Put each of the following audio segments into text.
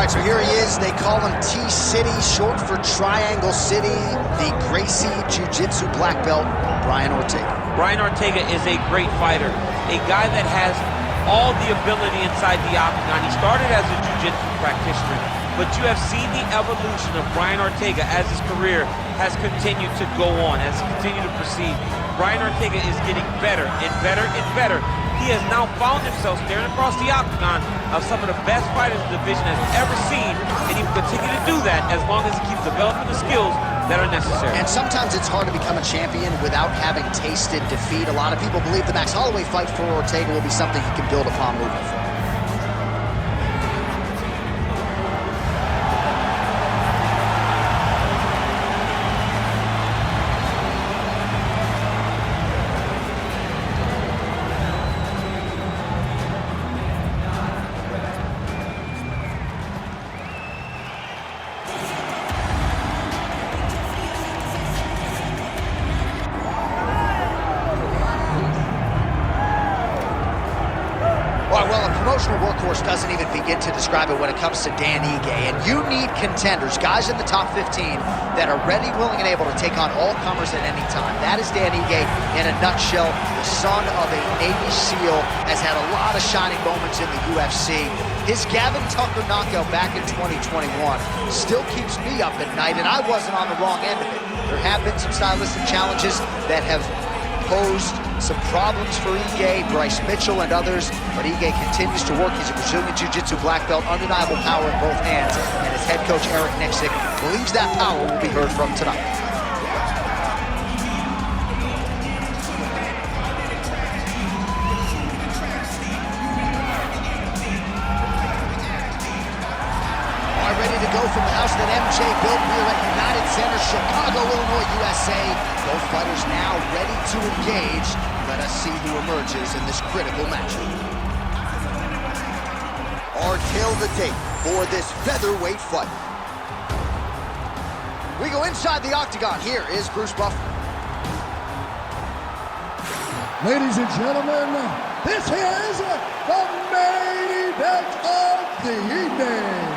right, so here he is. They call him T-City, short for Triangle City. The Gracie Jiu-Jitsu black belt, Brian Ortega. Brian Ortega is a great fighter, a guy that has all the ability inside the octagon. He started as a jiu-jitsu practitioner, but you have seen the evolution of Brian Ortega as his career has continued to go on, has continued to proceed. Brian Ortega is getting better and better and better. He has now found himself staring across the octagon of some of the best fighters the division has ever seen, and he will continue to do that as long as he keeps developing the skills that are necessary. And sometimes it's hard to become a champion without having tasted defeat. A lot of people believe the Max Holloway fight for Ortega will be something he can build upon moving forward. Well, a promotional workhorse doesn't even begin to describe it when it comes to Dan Ige. And you need contenders, guys in the top 15 that are ready, willing, and able to take on all comers at any time. That is Dan Ige in a nutshell. The son of a Navy SEAL has had a lot of shining moments in the UFC. His Gavin Tucker knockout back in 2021 still keeps me up at night, and I wasn't on the wrong end of it. There have been some stylistic challenges that have posed some problems for Ige, Bryce Mitchell, and others, but Ige continues to work. He's a Brazilian Jiu-Jitsu black belt, undeniable power in both hands, and his head coach, Eric Nixick, believes that power will be heard from tonight. All right, ready to go from the house that MJ built here at United Center, Chicago, Illinois, USA. Both fighters now ready to engage. Let us see who emerges in this critical matchup. Our tail of the tape for this featherweight fight. We go inside the octagon. Here is Bruce Buffer. Ladies and gentlemen, this is the main event of the evening.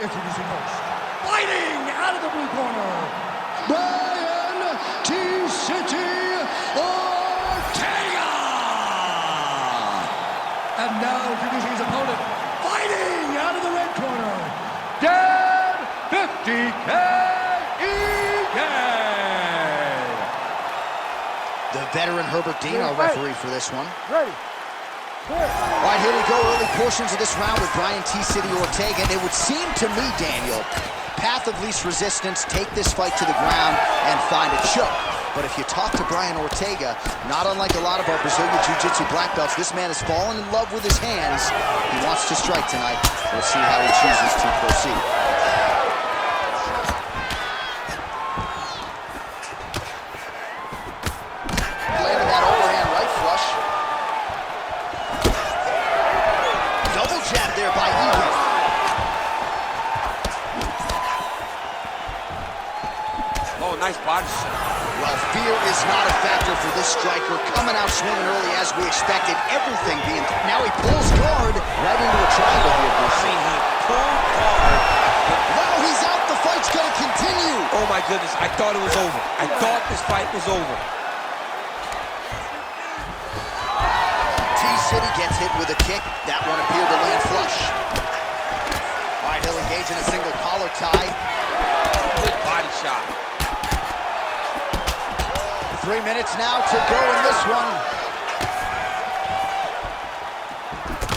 Introducing first, fighting out of the blue corner, Brian T-City Ortega! And now introducing his opponent, fighting out of the red corner, Dan 50K Ige! The veteran Herbert Dean, our referee for this one. Ready. All right, here we go. Early portions of this round with Brian T-City Ortega. And it would seem to me, Daniel, path of least resistance, take this fight to the ground and find a choke. But if you talk to Brian Ortega, not unlike a lot of our Brazilian Jiu-Jitsu black belts, this man has fallen in love with his hands. He wants to strike tonight. We'll see how he chooses to proceed. Landing that overhand right flush. Double jab there by Ige. Oh, nice body shot. Well, fear is not a factor for this striker. Coming out swinging early as we expected. Everything being... Now he pulls guard right into a triangle here, Bruce. I mean, he pulled hard. Wow, he's out. The fight's going to continue. Oh, my goodness. I thought it was over. I thought this fight was over. T-City gets hit with a kick. That one appeared to land flush. All right, he'll engage in a single collar tie. Good body shot. 3 minutes now to go in this one.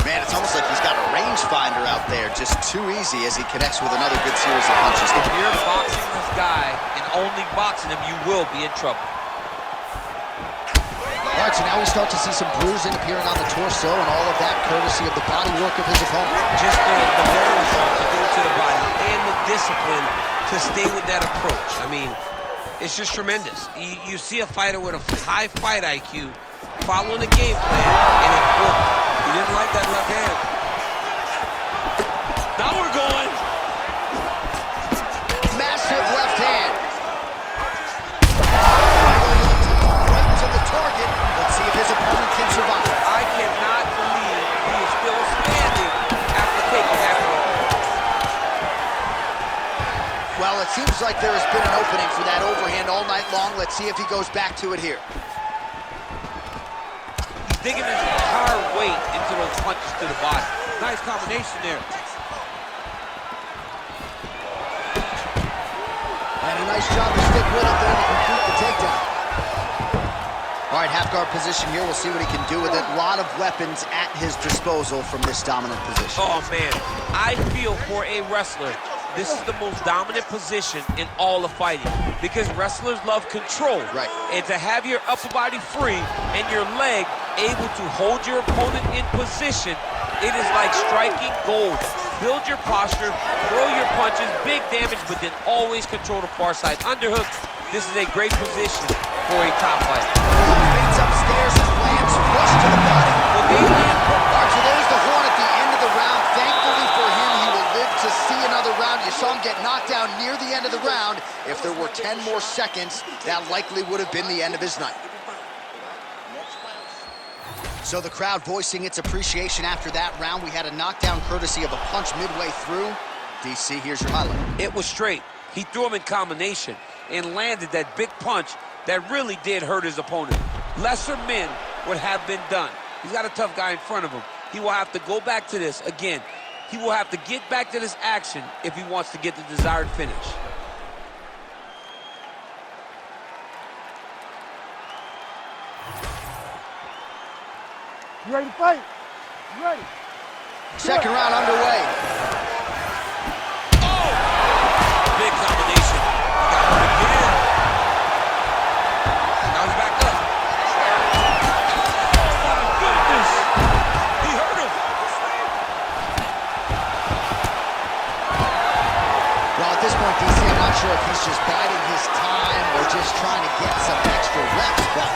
Man, it's almost like he's got a rangefinder out there. Just too easy as he connects with another good series of punches. If you're boxing this guy and only boxing him, you will be in trouble. All right, so now we start to see some bruising appearing on the torso, and all of that courtesy of the body work of his opponent. Just the nerves to go to the body and the discipline to stay with that approach. I mean, it's just tremendous. You see a fighter with a high fight IQ following the game plan, and it worked. He didn't like that left hand. Now we're going. seems like there has been an opening for that overhand all night long. Let's see if he goes back to it here. He's digging his entire weight into those punches to the body. Nice combination there. And a nice job to stick with it there to complete the takedown. All right, half guard position here. We'll see what he can do with it. A lot of weapons at his disposal from this dominant position. Oh, man. I feel for a wrestler, this is the most dominant position in all of fighting because wrestlers love control. Right. And to have your upper body free and your leg able to hold your opponent in position, it is like striking gold. Build your posture, throw your punches, big damage, but then always control the far side. Underhook, this is a great position for a top fighter. Fades upstairs and lands flush to the body. Well, they land. All right, so there's the horn at the end of the round. Thankfully for him, he will live to see another round. You saw him get knocked down near the end of the round. If there were 10 more seconds, that likely would have been the end of his night. So the crowd voicing its appreciation after that round. We had a knockdown courtesy of a punch midway through. DC, here's your highlight. It was straight. He threw him in combination and landed that big punch that really did hurt his opponent. Lesser men would have been done. He's got a tough guy in front of him. He will have to go back to this. Again, he will have to get back to this action if he wants to get the desired finish. You ready to fight? You ready? Second round underway. Oh! Big combination. He got hurt again. Now he's back up. Oh, my goodness. He hurt him. Well, at this point, DC, I'm not sure if he's just biding his time or just trying to get some extra reps, but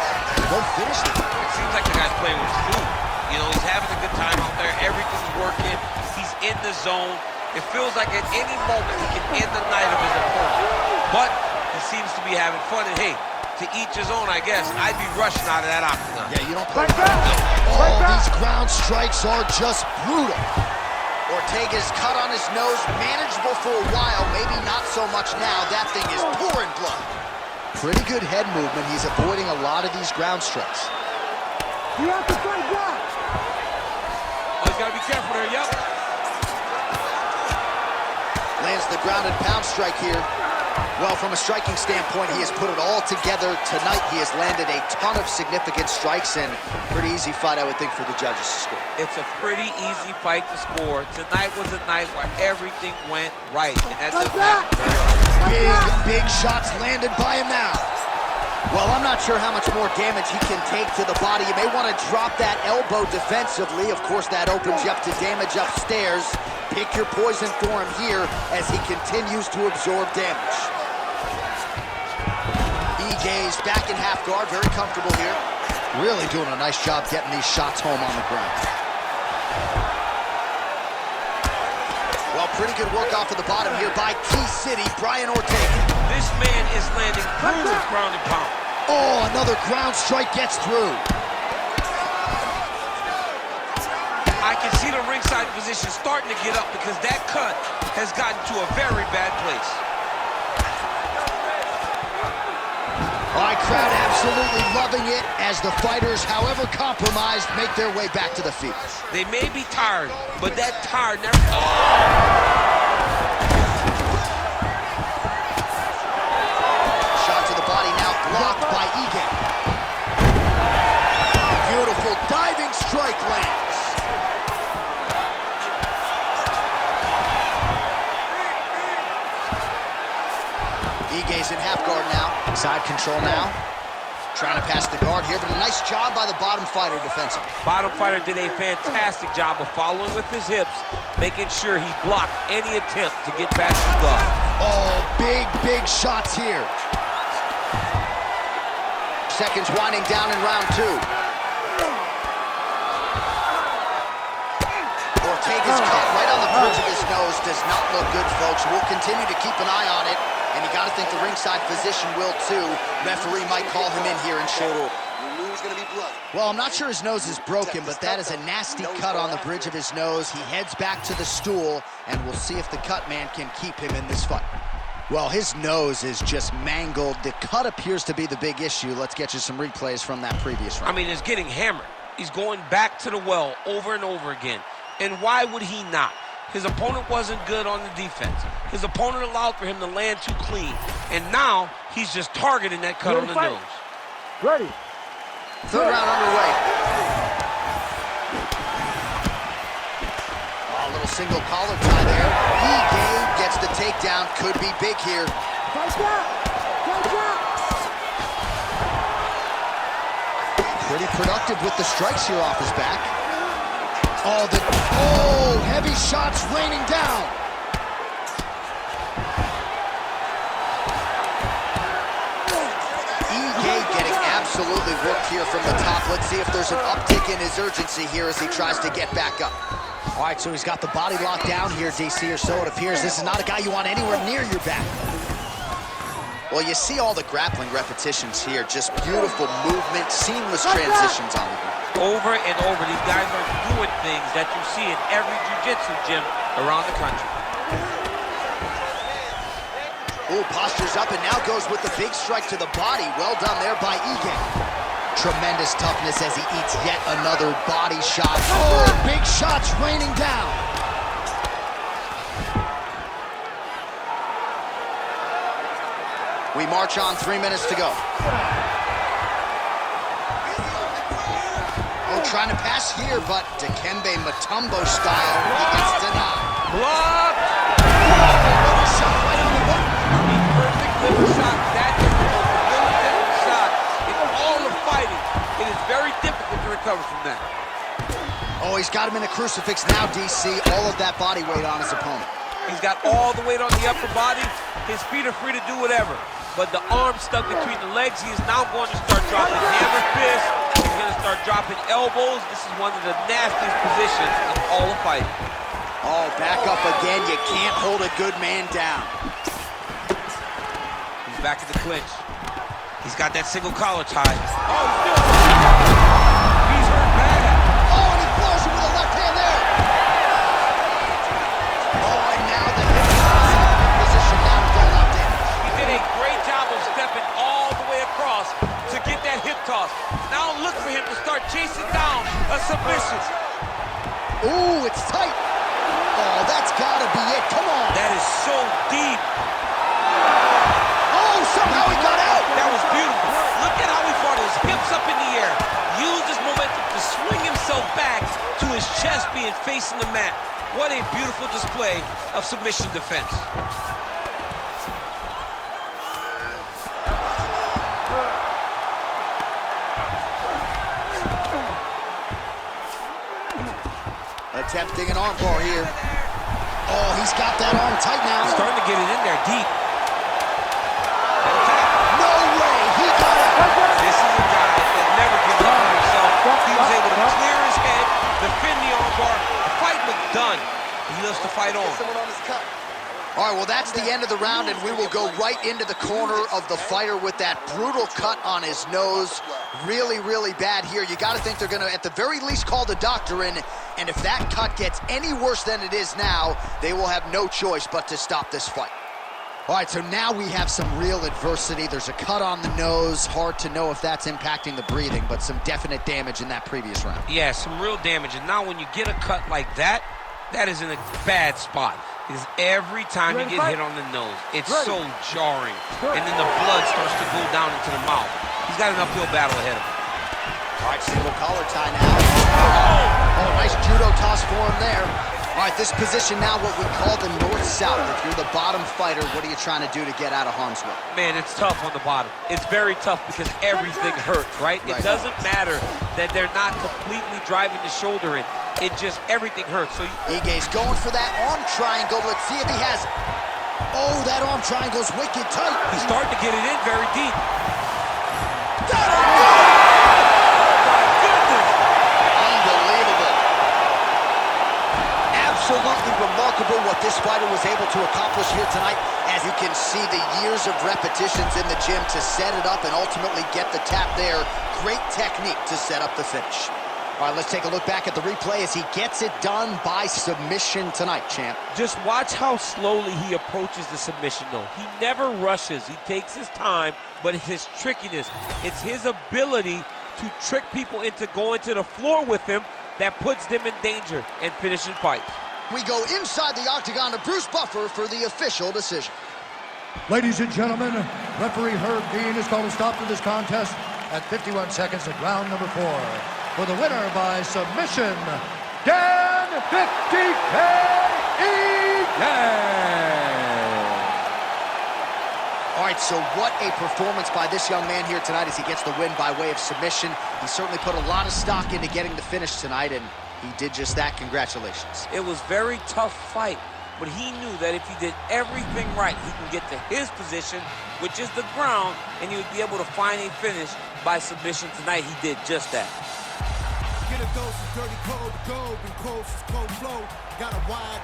we'll finish it. It seems like the guy's playing with food. You know, he's having a good time out there. Everything's working. He's in the zone. It feels like at any moment he can end the night of his opponent. But he seems to be having fun. And hey, to each his own, I guess. I'd be rushing out of that octagon. Yeah, you don't play these ground strikes are just brutal. Ortega's cut on his nose, manageable for a while, maybe not so much now. That thing is pouring blood. Pretty good head movement. He's avoiding a lot of these ground strikes. You have to fight back. Oh, he's got to be careful there, yep. Lands the ground and pound strike here. Well, from a striking standpoint, he has put it all together tonight. He has landed a ton of significant strikes, and pretty easy fight, I would think, for the judges to score. It's a pretty easy fight to score. Tonight was a night where everything went right, and that's a fact. Big shots landed by him now. Well, I'm not sure how much more damage he can take to the body. You may want to drop that elbow defensively. Of course, that opens you up to damage upstairs. Pick your poison for him here as he continues to absorb damage. Egaze back in half guard, very comfortable here. Really doing a nice job getting these shots home on the ground. Well, pretty good work off of the bottom here by Key City, Brian Ortega. This man is landing brutal ground and pound. Oh, another ground strike gets through. I can see the ringside position starting to get up because that cut has gotten to a very bad place. All right, crowd absolutely loving it as the fighters, however compromised, make their way back to the feet. They may be tired, but that tired never... Oh! Shot to the body now blocked by Egan. Beautiful diving strike lands. Ega's in half guard now. Side control now. Trying to pass the guard here, but a nice job by the bottom fighter defensively. Bottom fighter did a fantastic job of following with his hips, making sure he blocked any attempt to get past the guard. Oh, big shots here. Seconds winding down in round two. Ortega's cut right on the bridge of his nose does not look good, folks. We'll continue to keep an eye on it, and you got to think the ringside physician will too. Referee might call him in here in short order. Well, I'm not sure his nose is broken, but that is a nasty cut on the bridge of his nose. He heads back to the stool, and we'll see if the cut man can keep him in this fight. Well, his nose is just mangled. The cut appears to be the big issue. Let's get you some replays from that previous round. I mean, it's getting hammered. He's going back to the well over and over again. And why would he not? His opponent wasn't good on the defense. His opponent allowed for him to land too clean. And now he's just targeting that cut on the nose. Ready. Third round underway. Oh, a little single collar tie there. Ortega gets the takedown. Could be big here. Fight out. Fight out. Pretty productive with the strikes here off his back. Oh, heavy shots raining down. Ortega getting absolutely worked here from the top. Let's see if there's an uptick in his urgency here as he tries to get back up. All right, so he's got the body locked down here, DC, or so it appears. This is not a guy you want anywhere near your back. Well, you see all the grappling repetitions here. Just beautiful movement, seamless transitions on the ground. Over and over, these guys are doing things that you see in every jiu-jitsu gym around the country. Oh, postures up and now goes with the big strike to the body. Well done there by Ortega. Tremendous toughness as he eats yet another body shot. Oh, big shots raining down. We march on, 3 minutes to go. Oh, trying to pass here, but Dikembe Mutombo style, he gets denied. Blocked! Another shot right in the butt. Perfect liver shot. That is the most ability shot in all of fighting. It is very difficult to recover from that. Oh, he's got him in a crucifix now, DC. All of that body weight on his opponent. He's got all the weight on the upper body. His feet are free to do whatever. But the arm stuck between the legs. He is now going to start dropping hammer fists. He's going to start dropping elbows. This is one of the nastiest positions of all of fighting. Oh, back up again. You can't hold a good man down. He's back in the clinch. He's got that single collar tie. Oh, still. He's hurt bad. Oh, and he blows him with a left hand there. Oh, and now the hip position now to go out there. He did a great job of stepping all the way across to get that hip toss. Now look for him to start chasing down a submission. Ooh, it's tight. Oh, that's gotta be it. Come on. That is so deep. Oh, somehow he got out. That was beautiful. Look at how he fought his hips up in the air. Used his momentum to swing himself back to his chest being facing the mat. What a beautiful display of submission defense. Attempting an arm bar here. Oh, he's got that arm tight now. He's starting to get it in there deep. No way, he got it. This is a guy that never gives up on himself. He was able to clear his head, defend the arm bar. The fight was done. He loves to fight on. All right, well, that's the end of the round, and we will go right into the corner of the fighter with that brutal cut on his nose. Really, really bad here. You got to think they're going to, at the very least, call the doctor in, and if that cut gets any worse than it is now, they will have no choice but to stop this fight. All right, so now we have some real adversity. There's a cut on the nose. Hard to know if that's impacting the breathing, but some definite damage in that previous round. Yeah, some real damage, and now when you get a cut like that, that is in a bad spot. Because every time you get hit on the nose, it's so jarring. And then the blood starts to go down into the mouth. He's got an uphill battle ahead of him. All right, single collar tie now. Oh, nice judo toss for him there. All right, this position now, what we call the north-south. If you're the bottom fighter, what are you trying to do to get out of harm's way? Man, it's tough on the bottom. It's very tough because everything hurts, right? It doesn't matter that they're not completely driving the shoulder in. It just, everything hurts. So Ortega's going for that arm triangle. Let's see if he has it. Oh, that arm triangle's wicked tight. he's starting to get it in very deep. Got it! My goodness! Unbelievable. Absolutely remarkable what this fighter was able to accomplish here tonight. As you can see, the years of repetitions in the gym to set it up and ultimately get the tap there. Great technique to set up the finish. All right, let's take a look back at the replay as he gets it done by submission tonight, champ. Just watch how slowly he approaches the submission, though. He never rushes. He takes his time, but it's his trickiness. It's his ability to trick people into going to the floor with him that puts them in danger and finishing fights. We go inside the octagon to Bruce Buffer for the official decision. Ladies and gentlemen, referee Herb Dean has called a stop to this contest at 51 seconds of round number 4. For the winner by submission, Dan 50K All right, so what a performance by this young man here tonight as he gets the win by way of submission. He certainly put a lot of stock into getting the finish tonight, and he did just that. Congratulations. It was a very tough fight, but he knew that if he did everything right, he can get to his position, which is the ground, and he would be able to find a finish by submission tonight. He did just that. Get a dose of dirty cold gold and cold flow. Got a wide